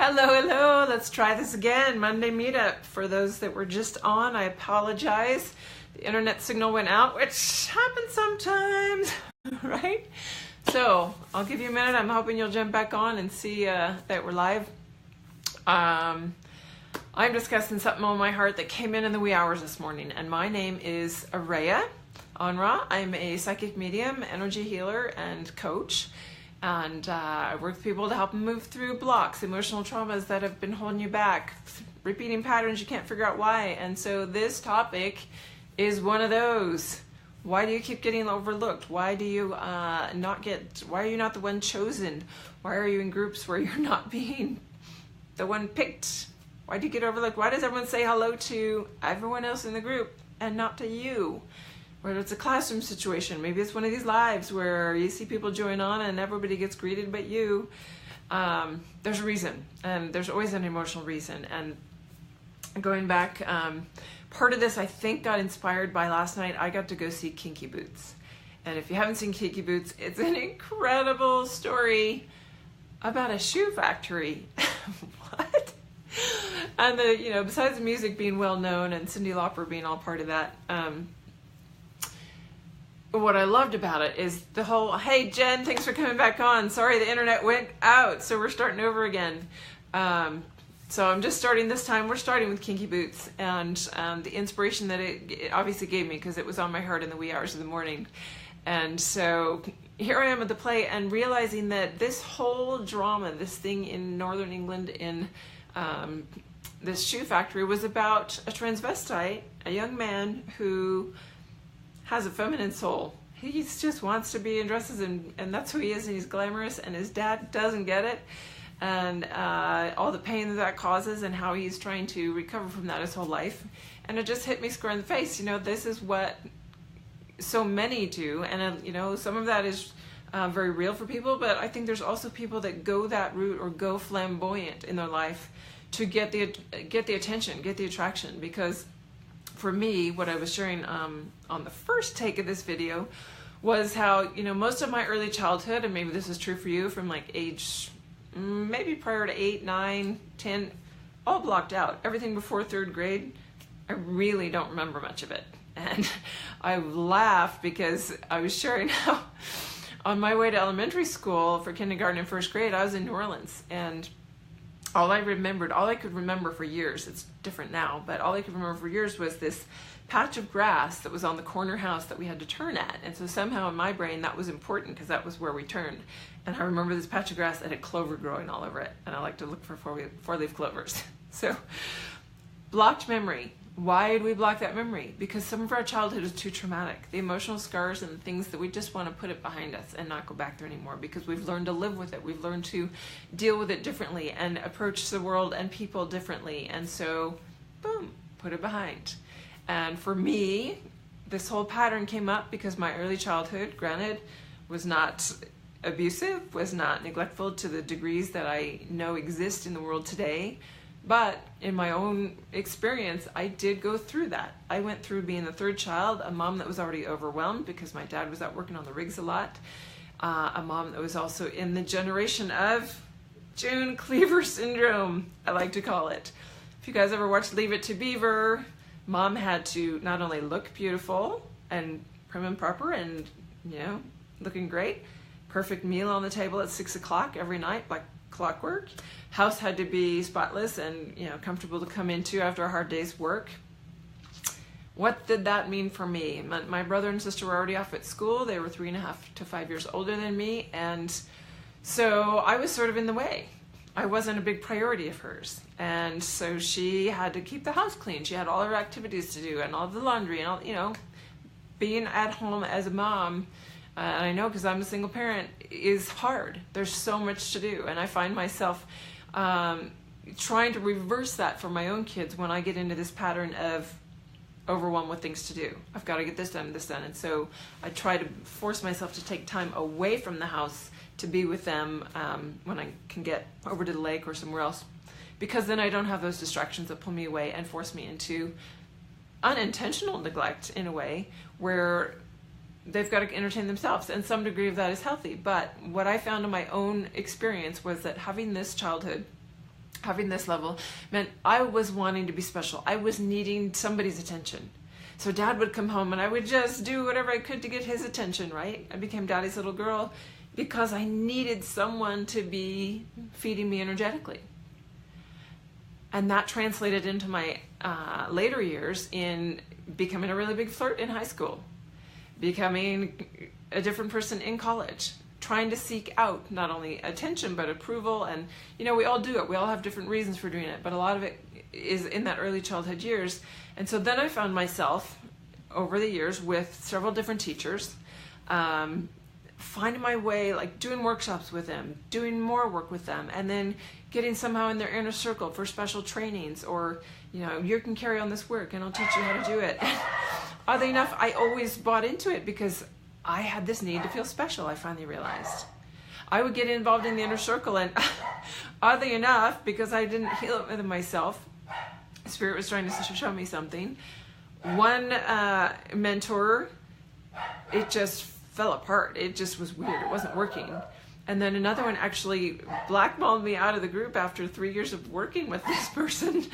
Hello, hello. Let's try this again. Monday Meetup. For those that were just on, I apologize. The internet signal went out, which happens sometimes, right? So I'll give you a minute. I'm hoping you'll jump back on and see that we're live. I'm discussing something on my heart that came in the wee hours this morning, and my name is Araya Onra. I'm a psychic medium, energy healer, and coach. And I work with people to help them move through blocks, emotional traumas that have been holding you back, repeating patterns you can't figure out why. And so this topic is one of those. Why do you keep getting overlooked? Why do you why are you not the one chosen? Why are you in groups where you're not being the one picked? Why do you get overlooked? Why does everyone say hello to everyone else in the group and not to you? Whether it's a classroom situation, maybe it's one of these lives where you see people join on and everybody gets greeted but you. There's a reason, and there's always an emotional reason. And going back, part of this I think got inspired by last night. I got to go see Kinky Boots. And if you haven't seen Kinky Boots, it's an incredible story about a shoe factory. What? And besides the music being well known and Cyndi Lauper being all part of that, what I loved about it is the whole, hey Jen, thanks for coming back on. Sorry, the internet went out, so we're starting over again. So I'm just starting this time. We're starting with Kinky Boots, and the inspiration that it obviously gave me, because it was on my heart in the wee hours of the morning. And so here I am at the play and realizing that this whole drama, this thing in Northern England in this shoe factory, was about a transvestite, a young man who has a feminine soul. He just wants to be in dresses, and that's who he is, and he's glamorous, and his dad doesn't get it, and all the pain that causes, and how he's trying to recover from that his whole life. And it just hit me square in the face. This is what so many do, and some of that is very real for people, but I think there's also people that go that route or go flamboyant in their life to get the attention, get the attraction. Because for me, what I was sharing on the first take of this video was how, most of my early childhood, and maybe this is true for you, from like age, maybe prior to 8, 9, 10, all blocked out. Everything before 3rd grade, I really don't remember much of it. And I laugh because I was sharing how on my way to elementary school for kindergarten and 1st grade, I was in New Orleans, and all I could remember for years, it's different now, but all I could remember for years was this patch of grass that was on the corner house that we had to turn at. And so somehow in my brain that was important because that was where we turned. And I remember this patch of grass that had clover growing all over it. And I like to look for four-leaf clovers. So, blocked memory. Why did we block that memory? Because some of our childhood is too traumatic. The emotional scars and the things that we just want to put it behind us and not go back there anymore, because we've learned to live with it. We've learned to deal with it differently and approach the world and people differently. And so, boom, put it behind. And for me, this whole pattern came up because my early childhood, granted, was not abusive, was not neglectful to the degrees that I know exist in the world today. But in my own experience, I did go through that. I went through being the 3rd child, a mom that was already overwhelmed because my dad was out working on the rigs a lot, a mom that was also in the generation of June Cleaver syndrome, I like to call it. If you guys ever watched Leave It to Beaver, mom had to not only look beautiful and prim and proper and, looking great, perfect meal on the table at 6 o'clock every night, like clockwork. House had to be spotless and comfortable to come into after a hard day's work. What did that mean for me? My brother and sister were already off at school. They were 3.5 to 5 years older than me, and so I was sort of in the way. I wasn't a big priority of hers, and so she had to keep the house clean. She had all her activities to do and all the laundry and all, being at home as a mom. And I know, because I'm a single parent, is hard. There's so much to do, and I find myself trying to reverse that for my own kids when I get into this pattern of overwhelmed with things to do. I've got to get this done, and so I try to force myself to take time away from the house to be with them when I can get over to the lake or somewhere else, because then I don't have those distractions that pull me away and force me into unintentional neglect in a way where they've got to entertain themselves, and some degree of that is healthy. But what I found in my own experience was that having this childhood having this level meant I was wanting to be special. I was needing somebody's attention. So Dad would come home and I would just do whatever I could to get his attention, right? I became Daddy's little girl because I needed someone to be feeding me energetically. And that translated into my later years in becoming a really big flirt in high school, becoming a different person in college, trying to seek out not only attention but approval. And we all do it. We all have different reasons for doing it, but a lot of it is in that early childhood years. And so then I found myself over the years with several different teachers, finding my way, like doing workshops with them, doing more work with them, and then getting somehow in their inner circle for special trainings, or you can carry on this work and I'll teach you how to do it. Oddly enough, I always bought into it because I had this need to feel special, I finally realized. I would get involved in the inner circle, and oddly enough, because I didn't heal it within myself, Spirit was trying to show me something. One mentor, it just fell apart. It just was weird. It wasn't working. And then another one actually blackballed me out of the group after 3 years of working with this person.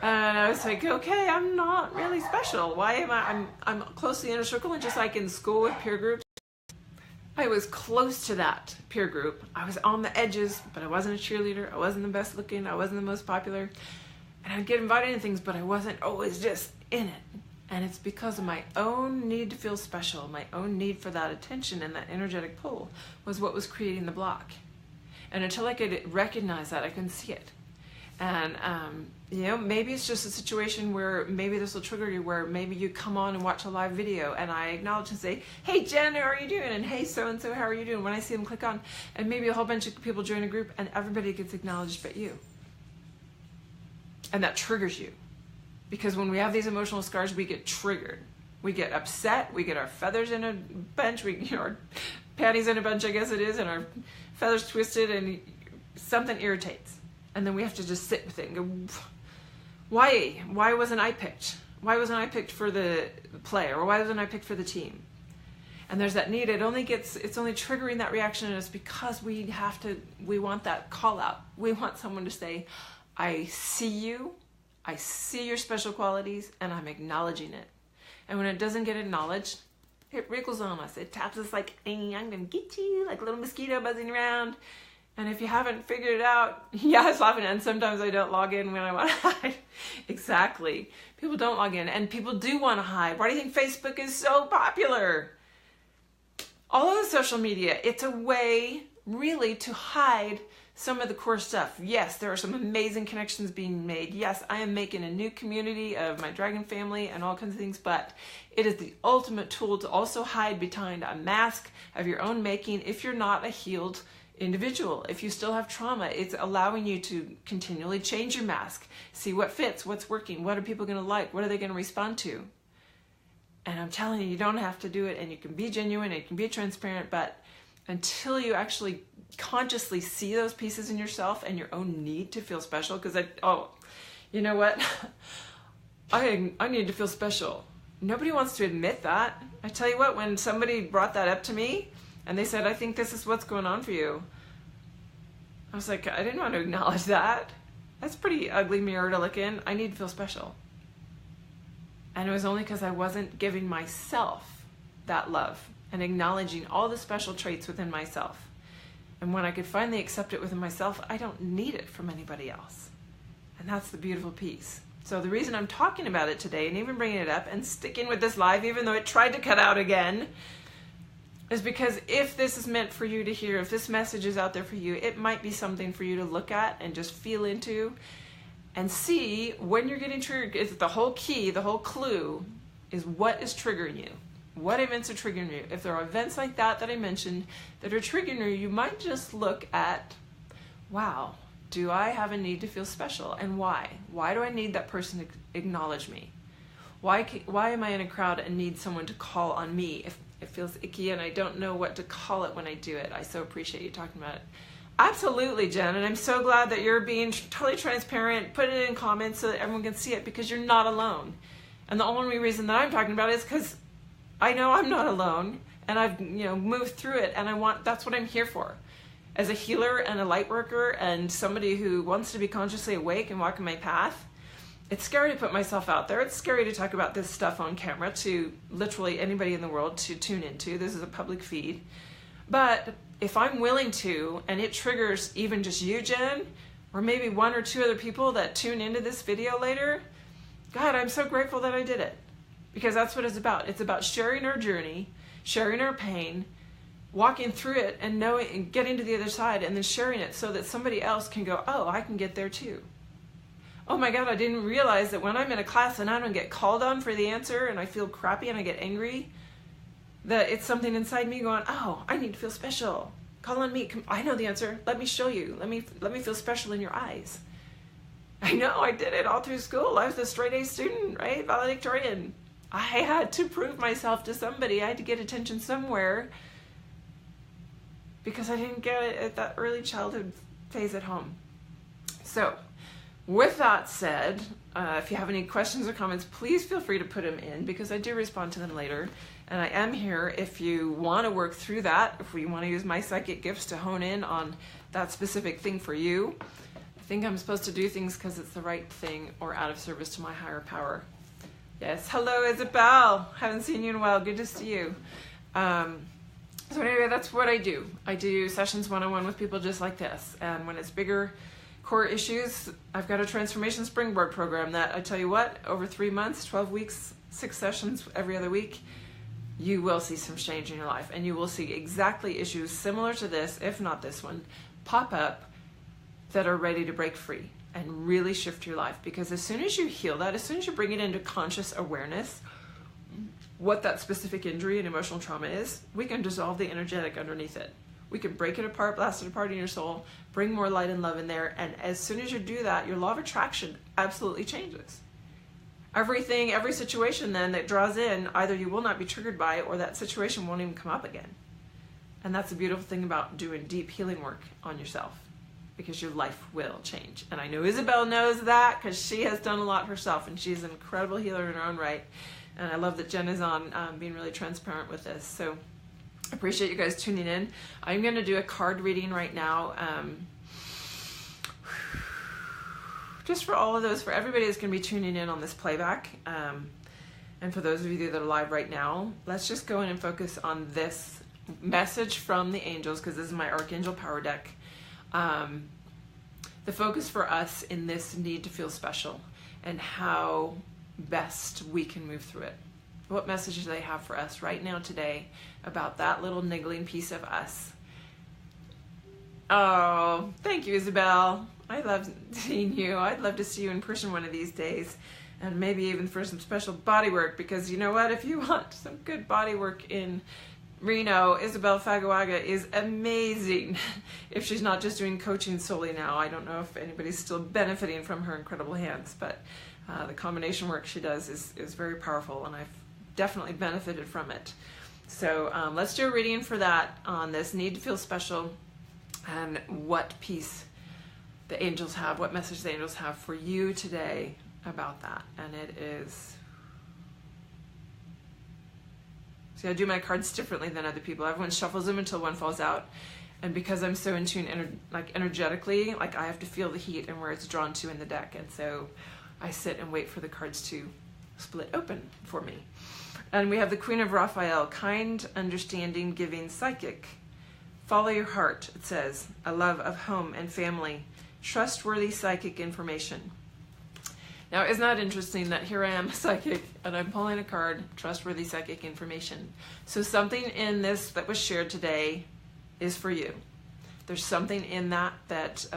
And I was like, okay, I'm not really special. Why am I'm close to the inner circle, and just like in school with peer groups, I was close to that peer group. I was on the edges, but I wasn't a cheerleader. I wasn't the best looking. I wasn't the most popular. And I'd get invited to things, but I wasn't always just in it. And it's because of my own need to feel special, my own need for that attention and that energetic pull was what was creating the block. And until I could recognize that, I couldn't see it. And, maybe it's just a situation where maybe this will trigger you, where maybe you come on and watch a live video and I acknowledge and say, hey, Jen, how are you doing? And hey, so-and-so, how are you doing? When I see them, click on, and maybe a whole bunch of people join a group and everybody gets acknowledged but you. And that triggers you. Because when we have these emotional scars, we get triggered. We get upset. We get our feathers in a bunch. Our panties in a bunch, I guess it is, and our feathers twisted, and something irritates. And then we have to just sit with it and go, why? Why wasn't I picked? Why wasn't I picked for the play? Or why wasn't I picked for the team? And there's that need. It's only triggering that reaction in us because we want that call out. We want someone to say, I see you. I see your special qualities, and I'm acknowledging it. And when it doesn't get acknowledged, it wriggles on us. It taps us like, I'm going to get you, like a little mosquito buzzing around. And if you haven't figured it out, yeah, I was laughing, and sometimes I don't log in when I want to hide. Exactly. People don't log in, and people do want to hide. Why do you think Facebook is so popular? All of the social media, it's a way really to hide some of the core stuff. Yes, there are some amazing connections being made. Yes, I am making a new community of my dragon family and all kinds of things, but it is the ultimate tool to also hide behind a mask of your own making if you're not a healed individual. If you still have trauma, it's allowing you to continually change your mask, see what fits, what's working, what are people going to like, what are they going to respond to. And I'm telling you, you don't have to do it, and you can be genuine, and you can be transparent, but until you actually consciously see those pieces in yourself and your own need to feel special, because you know what? I need to feel special. Nobody wants to admit that. I tell you what, when somebody brought that up to me and they said, I think this is what's going on for you, I was like, I didn't want to acknowledge that. That's a pretty ugly mirror to look in. I need to feel special. And it was only because I wasn't giving myself that love and acknowledging all the special traits within myself. And when I could finally accept it within myself, I don't need it from anybody else. And that's the beautiful piece. So the reason I'm talking about it today and even bringing it up and sticking with this live, even though it tried to cut out again, is because if this is meant for you to hear, if this message is out there for you, it might be something for you to look at and just feel into and see when you're getting triggered. It's the whole key, the whole clue is what is triggering you. What events are triggering you? If there are events like that I mentioned that are triggering you, you might just look at, wow, do I have a need to feel special? And why? Why do I need that person to acknowledge me? Why am I in a crowd and need someone to call on me if it feels icky and I don't know what to call it when I do it? I so appreciate you talking about it. Absolutely, Jen, and I'm so glad that you're being totally transparent. Put it in comments so that everyone can see it, because you're not alone. And the only reason that I'm talking about it is because I know I'm not alone, and I've moved through it, and that's what I'm here for. As a healer and a light worker and somebody who wants to be consciously awake and walk in my path, it's scary to put myself out there. It's scary to talk about this stuff on camera to literally anybody in the world to tune into. This is a public feed. But if I'm willing to, and it triggers even just you, Jen, or maybe one or two other people that tune into this video later, God, I'm so grateful that I did it. Because that's what it's about. It's about sharing our journey, sharing our pain, walking through it and knowing and getting to the other side and then sharing it so that somebody else can go, oh, I can get there too. Oh my God, I didn't realize that when I'm in a class and I don't get called on for the answer and I feel crappy and I get angry, that it's something inside me going, oh, I need to feel special. Call on me. Come, I know the answer. Let me show you. Let me feel special in your eyes. I know, I did it all through school. I was a straight A student, right? Valedictorian. I had to prove myself to somebody. I had to get attention somewhere because I didn't get it at that early childhood phase at home. So, with that said, if you have any questions or comments, please feel free to put them in because I do respond to them later. And I am here if you want to work through that, if you want to use my psychic gifts to hone in on that specific thing for you. I think I'm supposed to do things because it's the right thing or out of service to my higher power. Yes, hello Isabel. Haven't seen you in a while. Good to see you. So anyway, that's what I do. I do sessions one-on-one with people just like this. And when it's bigger core issues, I've got a transformation springboard program that I tell you what, over 3 months, 12 weeks, 6 sessions every other week, you will see some change in your life. And you will see exactly issues similar to this, if not this one, pop up that are ready to break free and really shift your life. Because as soon as you heal that, as soon as you bring it into conscious awareness, what that specific injury and emotional trauma is, we can dissolve the energetic underneath it. We can break it apart, blast it apart in your soul, bring more light and love in there, and as soon as you do that, your law of attraction absolutely changes. Everything, every situation then that draws in, either you will not be triggered by it or that situation won't even come up again. And that's the beautiful thing about doing deep healing work on yourself, because your life will change. And I know Isabel knows that because she has done a lot herself, and she's an incredible healer in her own right. And I love that Jen is on being really transparent with this. So I appreciate you guys tuning in. I'm going to do a card reading right now. Just for all of those, for everybody that's going to be tuning in on this playback. And for those of you that are live right now, let's just go in and focus on this message from the angels, because this is my Archangel Power deck. The focus for us in this need to feel special and how best we can move through it. What message do they have for us right now today about that little niggling piece of us? Oh, thank you, Isabel. I love seeing you. I'd love to see you in person one of these days, and maybe even for some special body work, because you know what? If you want some good body work in Reno, Isabel Fagawaga is amazing. If she's not just doing coaching solely now, I don't know if anybody's still benefiting from her incredible hands, but the combination work she does is very powerful, and I've definitely benefited from it. So let's do a reading for that on this need to feel special and what piece the angels have, what message the angels have for you today about that. And it is, see, I do my cards differently than other people. Everyone shuffles them until one falls out. And because I'm so in tune energetically, like I have to feel the heat and where it's drawn to in the deck. And so I sit and wait for the cards to split open for me. And we have the Queen of Raphael, kind, understanding, giving, psychic. Follow your heart, it says, a love of home and family, trustworthy psychic information. Now, isn't that interesting that here I am, a psychic, and I'm pulling a card, trustworthy psychic information. So something in this that was shared today is for you. There's something in that that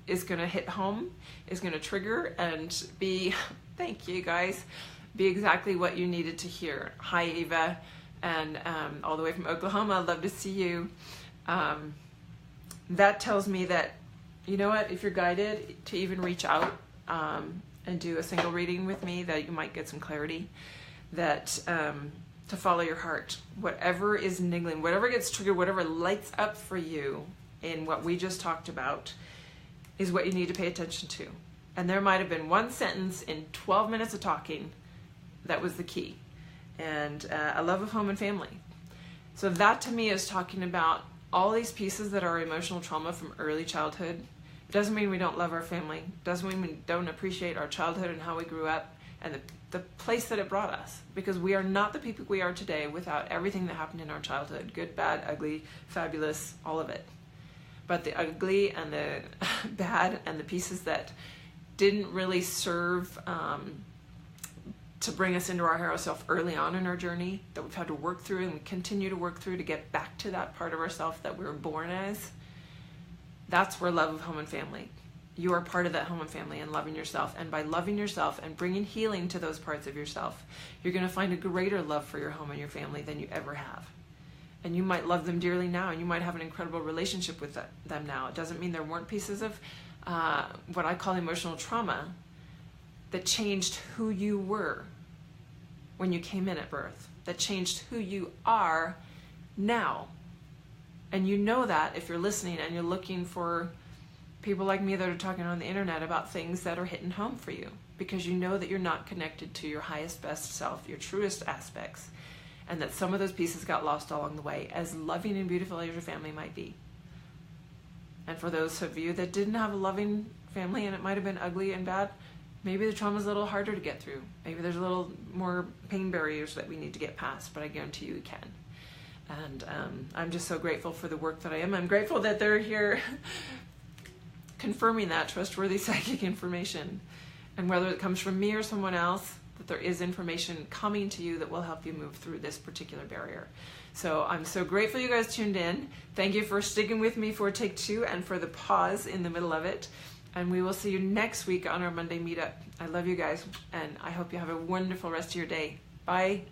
is going to hit home, is going to trigger and be, thank you guys, be exactly what you needed to hear. Hi, Eva, and all the way from Oklahoma. I'd love to see you. That tells me that, you know what, if you're guided to even reach out and do a single reading with me, that you might get some clarity, that to follow your heart. Whatever is niggling, whatever gets triggered, whatever lights up for you in what we just talked about is what you need to pay attention to. And there might have been one sentence in 12 minutes of talking that was the key. And a love of home and family. So that to me is talking about all these pieces that are emotional trauma from early childhood. It doesn't mean we don't love our family. It doesn't mean we don't appreciate our childhood and how we grew up and the place that it brought us, because we are not the people we are today without everything that happened in our childhood, good, bad, ugly, fabulous, all of it. But the ugly and the bad and the pieces that didn't really serve to bring us into our hero self early on in our journey, that we've had to work through and we continue to work through to get back to that part of ourself that we were born as, that's where love of home and family. You are part of that home and family and loving yourself. And by loving yourself and bringing healing to those parts of yourself, you're going to find a greater love for your home and your family than you ever have. And you might love them dearly now, and you might have an incredible relationship with them now. It doesn't mean there weren't pieces of what I call emotional trauma that changed who you were when you came in at birth, that changed who you are now. And you know that if you're listening and you're looking for people like me that are talking on the internet about things that are hitting home for you, because you know that you're not connected to your highest, best self, your truest aspects, and that some of those pieces got lost along the way, as loving and beautiful as your family might be. And for those of you that didn't have a loving family and it might have been ugly and bad, maybe the trauma's a little harder to get through. Maybe there's a little more pain barriers that we need to get past, but I guarantee you we can. And I'm just so grateful for the work that I am. I'm grateful that they're here confirming that trustworthy psychic information. And whether it comes from me or someone else, that there is information coming to you that will help you move through this particular barrier. So I'm so grateful you guys tuned in. Thank you for sticking with me for take 2 and for the pause in the middle of it. And we will see you next week on our Monday Meetup. I love you guys, and I hope you have a wonderful rest of your day. Bye.